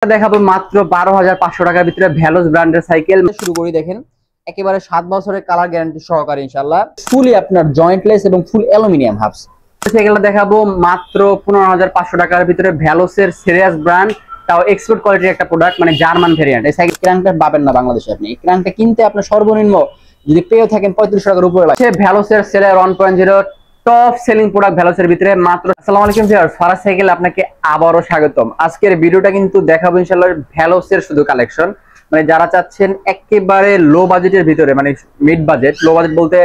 দেখাবো মাত্র 12,500 টাকার ভিতরে ভ্যালোস ব্র্যান্ডের সাইকেল। শুরু করি, দেখেন একেবারে 7 বছরের কালার গ্যারান্টি সহকারে ইনশাআল্লাহ, ফুলি আপনার জয়েন্টলেস এবং ফুল অ্যালুমিনিয়াম হাবস। সাইকেলটা দেখাবো মাত্র 15,500 টাকার ভিতরে ভ্যালোসের সিরিয়াস ব্র্যান্ড, তাও এক্সপোর্ট কোয়ালিটির একটা প্রোডাক্ট, মানে জার্মান ভেরিয়েন্ট। এই সাইকেল ক্র্যাঙ্কটা পাবেন না বাংলাদেশে। আপনি এই ক্র্যাঙ্কটা কিনতে আপনার সর্বনিম্ন যদি পেয়ে থাকেন 35 টাকার উপরে লাগে। ভ্যালোসের সেলার 1.0 টপ সেলিং প্রোডাক্ট ভ্যালোসের ভিতরে মাত্র। আসসালামু আলাইকুম ভিউয়ার্স, ফারাজ সাইকেল আপনাকে আবারও স্বাগতম। আজকের ভিডিওটা কিন্তু দেখাবো ইনশাআল্লাহ ভ্যালোসের শুধু কালেকশন, মানে যারা চাচ্ছেন একেবারে লো বাজেটের ভিতরে, মানে মিড বাজেট, লো বাজেট বলতে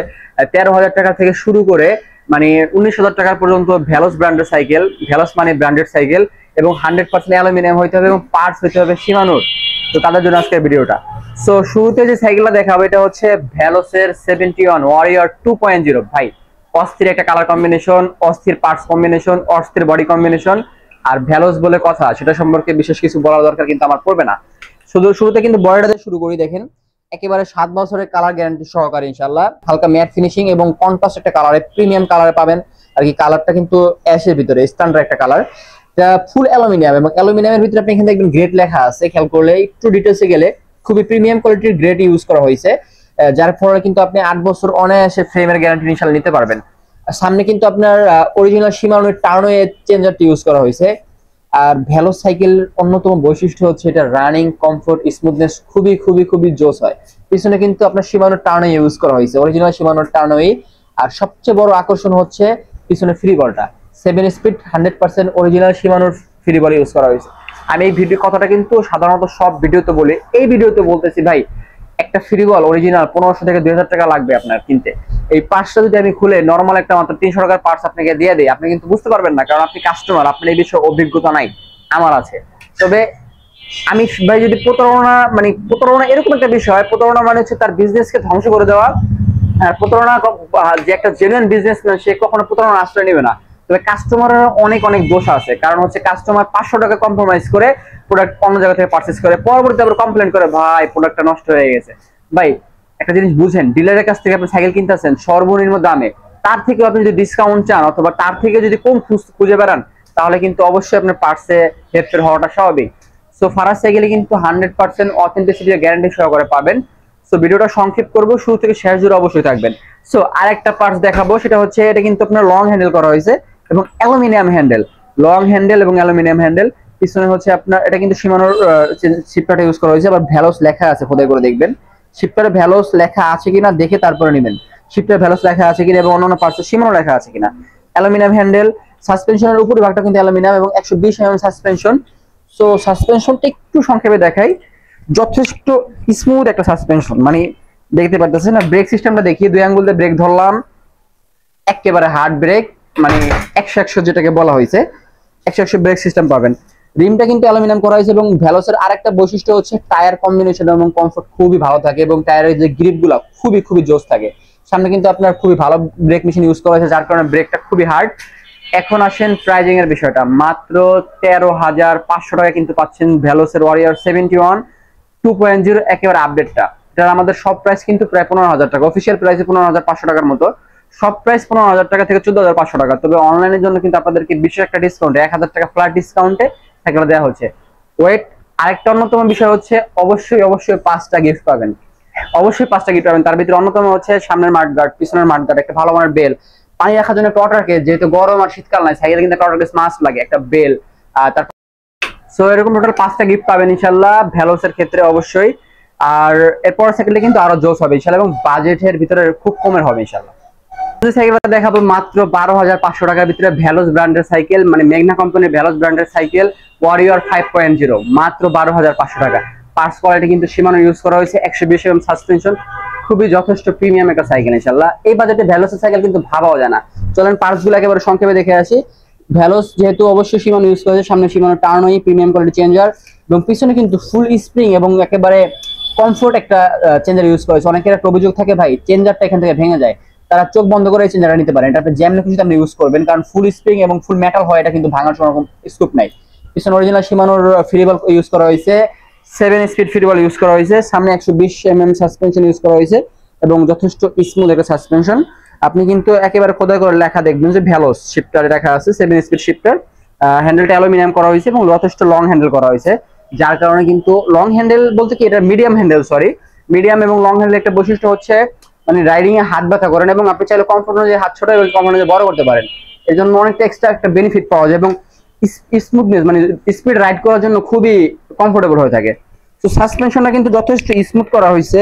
13,000 টাকা থেকে শুরু করে মানে 19,000 টাকা পর্যন্ত ভ্যালোস ব্র্যান্ডের সাইকেল। ভ্যালোস মানে ব্র্যান্ডেড সাইকেল এবং 100% অ্যালুমিনিয়াম হইতে হবে এবং পার্টস হইতে হবে শিমানোর। তো তাদের জন্য আজকের ভিডিওটা। সো শুরুতে যে সাইকেলটা দেখাবো এটা হচ্ছে ভ্যালোসের 71 ওয়ারিয়র 2.0। ভাই অস্থির একটা কালার কম্বিনেশন, অস্থির পার্টস কম্বিনেশন, অস্থির বডি কম্বিনেশন। আর ভ্যালোস বলে কথা, সেটা সম্পর্কে বিশেষ কিছু বলার দরকার কিন্তু আমার পড়বে না। শুরুতে কিন্তু বডিটা দিয়ে শুরু করি, দেখেন একেবারে 7 বছরের কালার গ্যারান্টি সহকারে ইনশাআল্লাহ। হালকা ম্যাট ফিনিশিং এবং কন্ট্রাস্ট একটা কালারে, প্রিমিয়াম কালারে পাবেন আর কি। কালারটা কিন্তু অ্যাশের ভিতরে স্ট্যান্ডার্ড একটা কালার, এটা ফুল অ্যালুমিনিয়াম এবং অ্যালুমিনিয়ামের ভিতরে আপনি এখানে দেখবেন গ্রেড লেখা আছে। খেয়াল করলে একটু ডিটেইলসে গেলে খুবই প্রিমিয়াম কোয়ালিটির গ্রেড ইউজ করা হয়েছে, যার ফলে কিন্তু আপনি 8 বছর অনায়াসে ফ্রেমের গ্যারান্টি ইনশাআল্লাহ নিতে পারবেন। সামনে কিন্তু আপনার অরিজিনাল শিমানোর টার্নওয়ে চেঞ্জারটি ইউজ করা হয়েছে। আর ভ্যালোস সাইকেল অন্যতম বৈশিষ্ট্য হচ্ছে এটা রানিং কমফোর্ট স্মুথনেস খুবই খুবই খুবই জোস হয়। পিছনে কিন্তু আপনার শিমানোর টার্নওয়ে ইউজ করা হয়েছে, অরিজিনাল শিমানোর টার্নওয়ে। আর সবচেয়ে বড় আকর্ষণ হচ্ছে পিছনে ফ্রি বলটা, 7 স্পিড 100% অরিজিনাল শিমানোর ফ্রি বল ইউজ করা হয়েছে। আমি এই ভিডিও কথাটা কিন্তু সাধারণত সব ভিডিওতে বলি, এই ভিডিওতে বলতেছি ভাই, একটা ফ্রি বল অরিজিনাল 1500 থেকে 2000 টাকা লাগবে আপনার কিনতে। এই পার্টসটা যদি আমি খুলে নরমাল একটা মাত্র 300 টাকার পার্টস আপনাকে দিয়ে দেই, আপনি কিন্তু বুঝতে পারবেন না, কারণ আপনি কাস্টমার, আপনার এই বিষয়ে অভিজ্ঞতা নাই, আমার আছে। তবে আমি ভাই যদি প্রতারণা এরকম একটা বিষয়, প্রতারণা মানে হচ্ছে তার বিজনেসকে ধ্বংস করে দেওয়া। প্রতারণা যে একটা জেনুইন বিজনেসম্যান সে কখনো প্রতারণা আশ্রয় নেবে না। তবে কাস্টমারের অনেক অনেক দোষ আছে, কারণ হচ্ছে কাস্টমার 500 টাকা কম্প্রোমাইজ করে প্রোডাক্ট অন্য জায়গা থেকে পারচেজ করে, পরবর্তীতে আবার কমপ্লেন করে ভাই প্রোডাক্টটা নষ্ট হয়ে গেছে। ভাই একটা জিনিস বুঝেন, ডিলারের কাছ থেকে আপনি সাইকেল কিনতেছেন সর্বনিম্ন দামে, তার থেকে আপনি যদি ডিসকাউন্ট চান অথবা তার থেকে যদি কম খুঁজে বেড়ান, তাহলে কিন্তু অবশ্যই আপনার পার্টসে হেরফের হওয়াটা স্বাভাবিক। সো ফারাজ সাইকেলে কিন্তু 100% অথেন্টিসিটি গ্যারান্টি সহকারে পাবেন। সো ভিডিওটা সংক্ষেপ করব, শুরু থেকে শেষ জুড়ে অবশ্যই থাকবেন। সো আরেকটা পার্টস দেখাবো, সেটা হচ্ছে এটা কিন্তু আপনার লং হ্যান্ডেল করা হয়েছে এবং অ্যালুমিনিয়াম হ্যান্ডেল, লং হ্যান্ডেল এবং অ্যালুমিনিয়াম হ্যান্ডেল। পিছনে হচ্ছে আপনার এটা কিন্তু শিমানোর শিপটাটা ইউজ করা হয়েছে, আবার ভ্যালোস লেখা আছে, খোদাই করে দেখবেন শিপটারে ভ্যালোস লেখা আছে কিনা দেখে তারপরে নেবেন, শিপটারে ভ্যালোস লেখা আছে কিনা এবং অন্যান্য পার্টসে শিমানো লেখা আছে কিনা। অ্যালুমিনিয়াম হ্যান্ডেল, সাসপেনশনের উপরে ভাগটা কিন্তু অ্যালুমিনিয়াম এবং 120 mm সাসপেনশন। সো সাসপেনশনটা একটু সংক্ষেপে দেখাই, যথেষ্ট স্মুথ একটা সাসপেনশন, মানে দেখতে পারতেছেন না। ব্রেক সিস্টেমটা দেখিয়ে 2 আঙ্গুল দিয়ে ব্রেক ধরলাম, একেবারে হার্ড ব্রেক, মানে 100 যেটাকে বলা হয়েছে 100 ব্রেক সিস্টেম পাবেন। রিমটা কিন্তু অ্যালুমিনিয়াম করা হয়েছে এবং ভ্যালোসের আরেকটা বৈশিষ্ট্য হচ্ছে টায়ার কম্বিনেশন এবং কমফোর্ট খুবই ভালো থাকে এবং টায়ারের যে গ্রিপগুলো খুবই খুবই জোস থাকে। সামনে কিন্তু আপনার খুবই ভালো ব্রেক মেশিন ইউজ করা হয়েছে, যার কারণে ব্রেকটা খুবই হার্ড। এখন আসেন প্রাইজিং এর বিষয়টা, মাত্র 13,500 টাকা কিন্তু পাচ্ছেন ভ্যালোসের ওয়ারিয়র 71 2.0 একেবারে আপডেটটা। এটার আমাদের সব প্রাইস কিন্তু প্রায় 15,000 টাকা, অফিসিয়াল প্রাইসে 15,500 টাকার মতো, সব প্রাইস 15,000 টাকা থেকে 14,500 টাকা। তবে অনলাইনের জন্য কিন্তু আপনাদেরকে বিশেষ একটা ডিসকাউন্টে 1,000 টাকা ফ্ল্যাট ডিসকাউন্টে সাইকেল দেওয়া হচ্ছে। ওয়েট, আরেকটা অন্যতম বিষয় হচ্ছে অবশ্যই 5টা গিফট পাবেন, অবশ্যই 5টা গিফট পাবেন। তার ভিতরে অন্যতম হচ্ছে সামনের মাঠগার্ড, পিছনের মাঠগার্ড, একটা ভালো মানের বেল, পানি রাখার জন্য একটা কেস, যেহেতু গরম আর শীতকাল নাই সাইকেলে কিন্তু একটা কেস মাস্ট লাগে, একটা বেল। তারপর সো এরকম টোটাল 5টা গিফট পাবেন ইনশাআল্লাহ ভ্যালোসের ক্ষেত্রে অবশ্যই। আর এরপর সাইকেলে কিন্তু আরো জোস হবে ইনশাআল্লাহ এবং বাজেটের ভিতরে খুব কমের হবে ইনশাআল্লাহ। সাইকেলটা দেখাবো মাত্র 12,500 টাকার ভিতরে ভ্যালোস ব্র্যান্ডের সাইকেল, মানে মেঘনা কোম্পানির ভ্যালোস ব্র্যান্ডের সাইকেল ওয়ারিয়র 5.0, মাত্র 12,500 টাকা। পার্টস কোয়ালিটি কিন্তু শিমানো ইউজ করা হয়েছে, 120 mm সাসপেনশন, খুবই যথেষ্ট প্রিমিয়াম একটা সাইকেল ইনশাআল্লাহ। এই বাজেটে ভ্যালোসের সাইকেল কিন্তু ভাবাও যায় না। চলেন পার্টস গুলো একেবারে সংক্ষেপে দেখে আসি। ভ্যালোস যেহেতু অবশ্যই শিমানো ইউজ করেছে, সামনে শিমানো টার্নওয়ে প্রিমিয়াম কোয়ালিটি চেঞ্জার এবং পিছনে কিন্তু ফুল স্প্রিং এবং একেবারে কমফোর্ট একটা চেঞ্জার ইউজ করেছে। অনেকের একটা অভিযোগ থাকে ভাই চেঞ্জারটা এখান থেকে ভেঙে যায়, তারা চোখ বন্ধ করে এই চেঞ্জারটা নিতে পারেন। এটা আপনি জ্যাম লিকুইড আপনি ইউজ করবেন, কারণ ফুল স্প্রিং এবং ফুল মেটাল হয়, এটা কিন্তু ভাঙার কোনো রকম স্কোপ নাই। পিছনে অরিজিনাল শিমানোর ফ্রিবল ইউজ করা হয়েছে, 7 স্পিড ফ্রিবল ইউজ করা হয়েছে, সামনে 120 mm সাসপেনশন ইউজ করা হয়েছে এবং যথেষ্ট স্মুথ একটা সাসপেনশন। আপনি কিন্তু একেবারে খোদাই করে লেখা দেখবেন যে ভ্যালোস শিফটারে লেখা আছে 7 স্পিড শিফটার। হ্যান্ডেলটা অ্যালুমিনিয়াম করা হয়েছে এবং যথেষ্ট লং হ্যান্ডেল করা হয়েছে। যার কারণে কিন্তু লং হ্যান্ডেল বলতে কি, এটা মিডিয়াম হ্যান্ডেল, সরি, মিডিয়াম এবং লং হ্যান্ডেল একটা বৈশিষ্ট্য হচ্ছে মানে রাইডিং এ হাত ব্যথা করেন, এবং আপনি চাইলে কমফোর্ট অনুযায়ী হাত ছোট এবং কমফোর্ট অনুযায়ী বড় করতে পারেন। এর জন্য অনেকটা এক্সট্রা একটা বেনিফিট পাওয়া যায় এবং স্মুথনেস মানে স্পিড রাইড করার জন্য খুবই কমফোর্টেবল হয়ে থাকে। তো সাসপেনশনটা কিন্তু যথেষ্ট স্মুথ করা হয়েছে,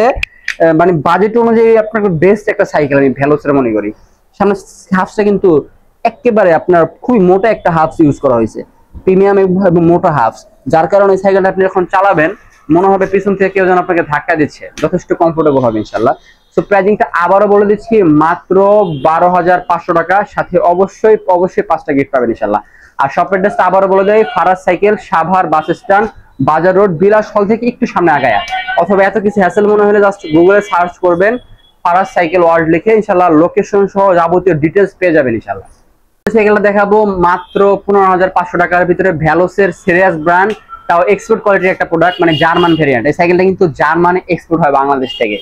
মানে বাজেট অনুযায়ী আপনাকে বেস্ট একটা সাইকেল আমি ভেলোসের মনে করি। সামনে হাফসটা কিন্তু একেবারে আপনার খুবই মোটা একটা হাফস ইউজ করা হয়েছে, প্রিমিয়াম এবং মোটা হাফস, যার কারণে এই সাইকেলটা আপনি যখন চালাবেন মনে হবে পিছন থেকে কেউ যেন আপনাকে ধাক্কা দিচ্ছে, যথেষ্ট কমফোর্টেবল হবে ইনশাল্লাহ। সো প্রাইজিংটা আবারও বলে দিচ্ছি, মাত্র 12,500 টাকা, সাথে অবশ্যই 5টা গিফট পাবেন ইনশাল্লাহ। আর শপ অ্যাড্রেসটা আবারও বলে দেয়, Faraz cycle, Savar bus stand, বাজার রোড, বিলাস হল থেকে একটু সামনে আগায়া, অথবা এত কিছু হ্যাসেল মনে হলে জাস্ট গুগলে সার্চ করবেন ফারাজ সাইকেল ওয়ার্ল্ড লিখে, ইনশাল্লাহ লোকেশন সহ যাবতীয় ডিটেলস পেয়ে যাবেন ইনশাল্লাহ। সাইকেলটা দেখাবো মাত্র 15,500 টাকার ভিতরে, ভ্যালোসের সিরিয়াস ব্র্যান্ড, তাও এক্সপোর্ট কোয়ালিটির একটা প্রোডাক্ট, মানে জার্মান ভেরিয়েন্ট। এই সাইকেলটা কিন্তু জার্মানে এক্সপোর্ট হয়, বাংলাদেশ থেকে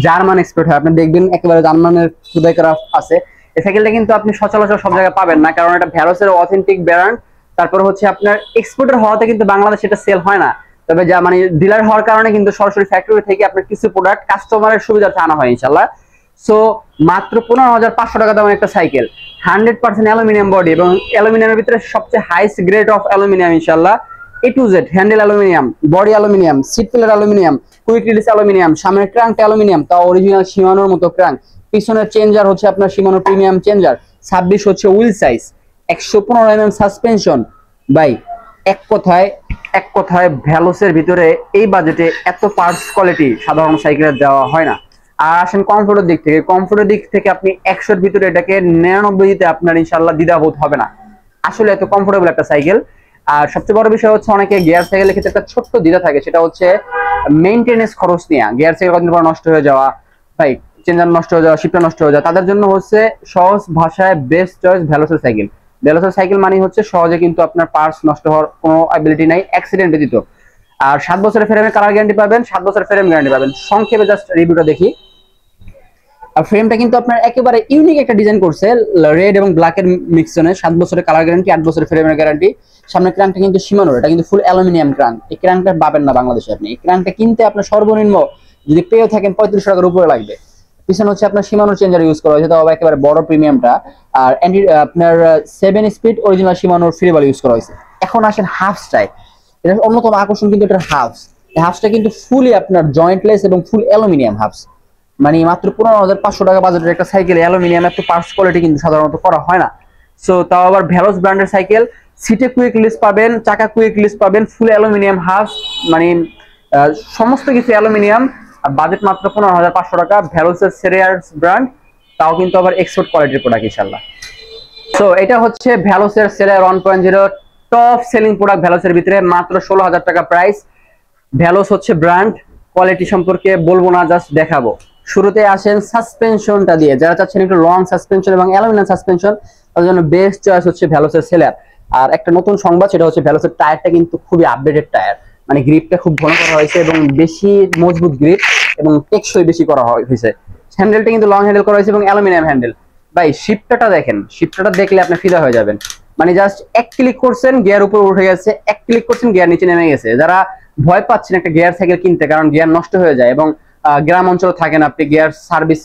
জার্মান এক্সপোর্ট হয়, আপনি দেখবেন একেবারে জার্মানের খোদাই করা আছে। এই সাইকেলটা কিন্তু আপনি সচরাচর সব জায়গায় পাবেন না, কারণ এটা ভ্যালোসের অথেন্টিক ব্র্যান্ড। তারপর হচ্ছে আপনার এক্সপোর্টের হওয়াতে কিন্তু বাংলাদেশে এটা সেল হয় না, তবে যা মানে ডিলার হওয়ার কারণে কিন্তু সরাসরি ফ্যাক্টরি থেকে আপনার কিছু প্রোডাক্ট কাস্টমারের সুবিধার্থে আনা হয় ইনশাল্লাহ। সো মাত্র 15,500 টাকা দামের একটা সাইকেল, 100% অ্যালুমিনিয়াম বডি এবং অ্যালুমিনিয়ামের ভিতরে সবচেয়ে হাইস্ট গ্রেড অফ অ্যালুমিনিয়াম ইনশাল্লাহ। A to Z, handle aluminium, body aluminium, seat pillar aluminium, quick release aluminium, সামনের ক্র্যাঙ্কটা অ্যালুমিনিয়াম, তাও অরিজিনাল শিমানোর মতো ক্র্যাঙ্ক, পিছনের চেঞ্জার হচ্ছে আপনার শিমানো প্রিমিয়াম চেঞ্জার, 26 হচ্ছে হুইল সাইজ, 115 mm সাসপেনশন। ভাই এক কথায় ভ্যালোসের ভিতরে এই বাজেটে এত পার্টস কোয়ালিটি সাধারণ সাইকেলের দেওয়া হয় না। আর আসেন কমফোর্টের দিক থেকে আপনি 100-র ভিতরে এটাকে 99 দিতে আপনার ইনশাল্লাহ দ্বিধাবোধ হবে না, আসলে এত কমফোর্টেবল একটা সাইকেল। আর সবচেয়ে বড় বিষয় হচ্ছে অনেকে গিয়ার সাইকেলের ক্ষেত্রে একটা ছোট্ট দ্বিধা থাকে, সেটা হচ্ছে মেইনটেনেন্স খরচ নিয়ে, গিয়ার সাইকেল কতদিন পর নষ্ট হয়ে যাওয়া, ভাই চেঞ্জার নষ্ট হয়ে যাওয়া, শিপটা নষ্ট হয়ে যাওয়া, তাদের জন্য হচ্ছে সহজ ভাষায় বেস্ট চয়েস ভ্যালোসের সাইকেল। ভ্যালোসের সাইকেল মানে হচ্ছে সহজে কিন্তু আপনার পার্টস নষ্ট হওয়ার কোনো অ্যাবিলিটি নাই, অ্যাক্সিডেন্ট ব্যতীত। আর 7 বছরের ফ্রেমের কালার গ্যারান্টি পাবেন, 7 বছরের ফ্রেম গ্যারান্টি পাবেন। সংক্ষেপে জাস্ট রিভিউটা দেখি। আর ফ্রেমটা কিন্তু আপনার একেবারে ইউনিক একটা ডিজাইন করছে, রেড এবং ব্ল্যাক এর মিক্সনে, 7 বছরের কালার গ্যারান্টি, 8 বছরের ফ্রেমের গ্যারান্টি। সামনে ক্র্যাঙ্কটা কিন্তু শিমানোর, এটা কিন্তু ফুল অ্যালুমিনিয়াম ক্র্যাঙ্ক। এই ক্র্যাঙ্কটা পাবেন না বাংলাদেশে আপনি, এই ক্র্যাঙ্কটা কিনতে আপনার সর্বনিম্ন যদি পেয়ে থাকেন 3500 টাকার উপরে লাগবে। পিছনে হচ্ছে আপনার শিমানোর চেঞ্জার ইউজ করা হয়েছে, তাও একেবারে বড় প্রিমিয়ামটা। আর আপনার 7 স্পিড অরিজিনাল শিমানোর ফ্রিবল ইউজ করা হয়েছে। এখন আসেন হাফ স্টাইল, এটা অন্যতম আকর্ষণ কিন্তু এটার হাফস। এই হাফসটা কিন্তু ফুলি আপনার জয়েন্টলেস এবং ফুল অ্যালুমিনিয়াম হাফস, মানে মাত্র 15,500 টাকা বাজেটের একটা সাইকেল অ্যালুমিনিয়াম এত পার্টস কোয়ালিটি কিন্তু সাধারণত করা হয় না। সো তাও আবার ভ্যালোস ব্র্যান্ডের সাইকেল, সিটে কুইক রিলিজ পাবেন, চাকা কুইক রিলিজ পাবেন, ফুল অ্যালুমিনিয়াম হাফ, মানে সমস্ত কিছু অ্যালুমিনিয়াম। আর বাজেট মাত্র 15,500 টাকা, ভ্যালোসের সিরিয়াস ব্র্যান্ড, তাও কিন্তু আবার এক্সপোর্ট কোয়ালিটির প্রোডাক্ট ইনশাআল্লাহ। সো এটা হচ্ছে ভ্যালোসের সেলার 1.0 টপ সেলিং প্রোডাক্ট ভ্যালোসের ভিতরে, মাত্র 16,000 টাকা প্রাইস। ভ্যালোস হচ্ছে ব্র্যান্ড, কোয়ালিটি সম্পর্কে বলবো না, জাস্ট দেখাবো। শুরুতে আসেন সাসপেনশনটা দিয়ে, যারা চাচ্ছেন একটু লং সাসপেনশন এবং অ্যালুমিনিয়াম সাসপেনশন, তাদের জন্য বেস্ট চয়েস হচ্ছে ভ্যালোসের সেলার। আর একটা নতুন সংবাদ, সেটা হচ্ছে ভ্যালোসের টায়ারটা কিন্তু খুবই আপডেটেড টায়ার, মানে গ্রিপটা খুব ঘন করা হয়েছে এবং বেশি মজবুত গ্রিপ এবং টেকসই বেশি করা হয়েছে। হ্যান্ডেলটা কিন্তু লং হ্যান্ডেল করা হয়েছে এবং অ্যালুমিনিয়াম হ্যান্ডেল। ভাই শিপটা দেখেন, শিপটা দেখলে আপনি ফিদা হয়ে যাবেন, মানে জাস্ট এক ক্লিক করছেন গিয়ার উপর উঠে গেছে, এক ক্লিক করছেন গিয়ার নিচে নেমে গেছে। যারা ভয় পাচ্ছেন একটা গিয়ার সাইকেল কিনতে, কারণ গিয়ার নষ্ট হয়ে যায় এবং গ্রাম অঞ্চলে থাকেন আপনি, গিয়ার সার্ভিস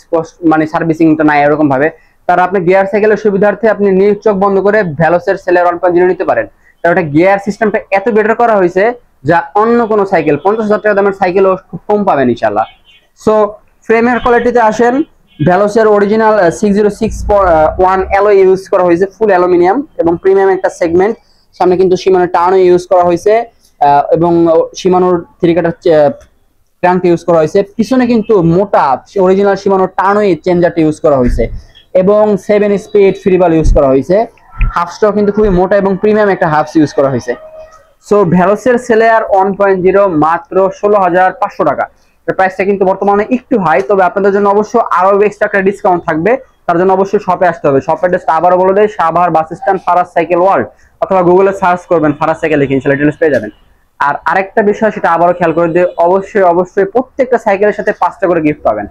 মানে সার্ভিসিংটা নাই এরকম ভাবে, তারা আপনি গিয়ার সাইকেলের সুবিধার্থে আপনি নিজ চোখ বন্ধ করে ভ্যালোসের সেলার 1.0 নিতে পারেন। কারণ এটা গিয়ার সিস্টেমটা এত বেটার করা হয়েছে যা অন্য কোনো সাইকেল 50,000 টাকা দামের সাইকেলও খুব কম পাবেন ইনশাআল্লাহ। সো ফ্রেমের কোয়ালিটিতে আসেন, ভ্যালোসের অরিজিনাল 6061 অ্যালয় ইউজ করা হয়েছে, ফুল অ্যালুমিনিয়াম এবং প্রিমিয়াম একটা সেগমেন্ট। সামনে কিন্তু শিমানোর টার্নও ইউজ করা হয়েছে এবং শিমানোর 3 কাটার ক্র্যাঙ্ক ইউজ করা হয়েছে। পিছনে কিন্তু মোটা অরিজিনাল শিমানোর টার্নও চেঞ্জারটা ইউজ করা হয়েছে এবং 7 স্পিড ফ্রিবল ইউজ করা হয়েছে। হাফসটাও কিন্তু খুবই মোটা এবং প্রিমিয়াম একটা হাফস ইউজ করা হয়েছে। সো ভ্যালোসের সেলার 1.0 মাত্র 16,500 টাকা। প্রাইসটা কিন্তু বর্তমানে একটু হাই, তবে আপনাদের জন্য অবশ্য আরো এক্সট্রা একটা ডিসকাউন্ট থাকবে, তার জন্য অবশ্যই শপে আসতে হবে। শপের অ্যাড্রেসটা আবারও বলে দেয়, Savar bus stand, Faraz cycle world, অথবা গুগলে সার্চ করবেন ফারাজ সাইকেল লিখে ইনশাআল্লাহ ডিটেইলস পেয়ে যাবেন। আর আরেকটা বিষয়, সেটা আবারও খেয়াল করে দিয়ে, অবশ্যই প্রত্যেকটা সাইকেলের সাথে 5টা করে গিফট পাবেন,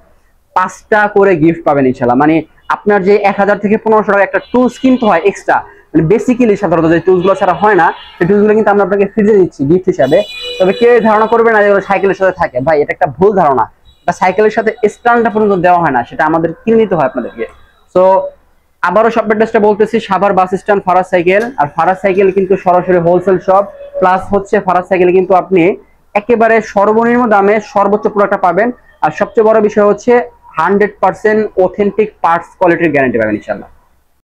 5টা করে গিফট পাবেন ইনশাআল্লাহ। মানে আপনার যে 1000 থেকে 1500 টাকা একটা টুলস কিনতে হয় এক্সট্রা, মানে বেসিক্যালি সাধারণত যে টুলসগুলো ছাড়া হয় না, সেই টুলসগুলো কিন্তু আমরা আপনাকে ফ্রিতে দিচ্ছি গিফট হিসাবে। তবে কেউ ধারণা করবে না যে ওরা সাইকেলের সাথে থাকে, ভাই এটা একটা ভুল ধারণা। এটা সাইকেলের সাথে স্ট্যান্ডটা পর্যন্ত দেওয়া হয় না, সেটা আমাদের কিনে নিতে হয় আপনাদেরকে। সো আবারও শপ অ্যাড্রেসটা বলতেছি, Savar bus stand Faraz cycle. আর ফারাজ সাইকেল কিন্তু সরাসরি হোলসেল শপ, প্লাস হচ্ছে ফারাজ সাইকেলে কিন্তু আপনি একেবারে সর্বনিম্ন দামে সর্বোচ্চ প্রোডাক্টটা পাবেন। আর সবচেয়ে বড় বিষয় হচ্ছে 100% অথেন্টিক পার্টস কোয়ালিটির গ্যারান্টি পাবেন ইনশাআল্লাহ।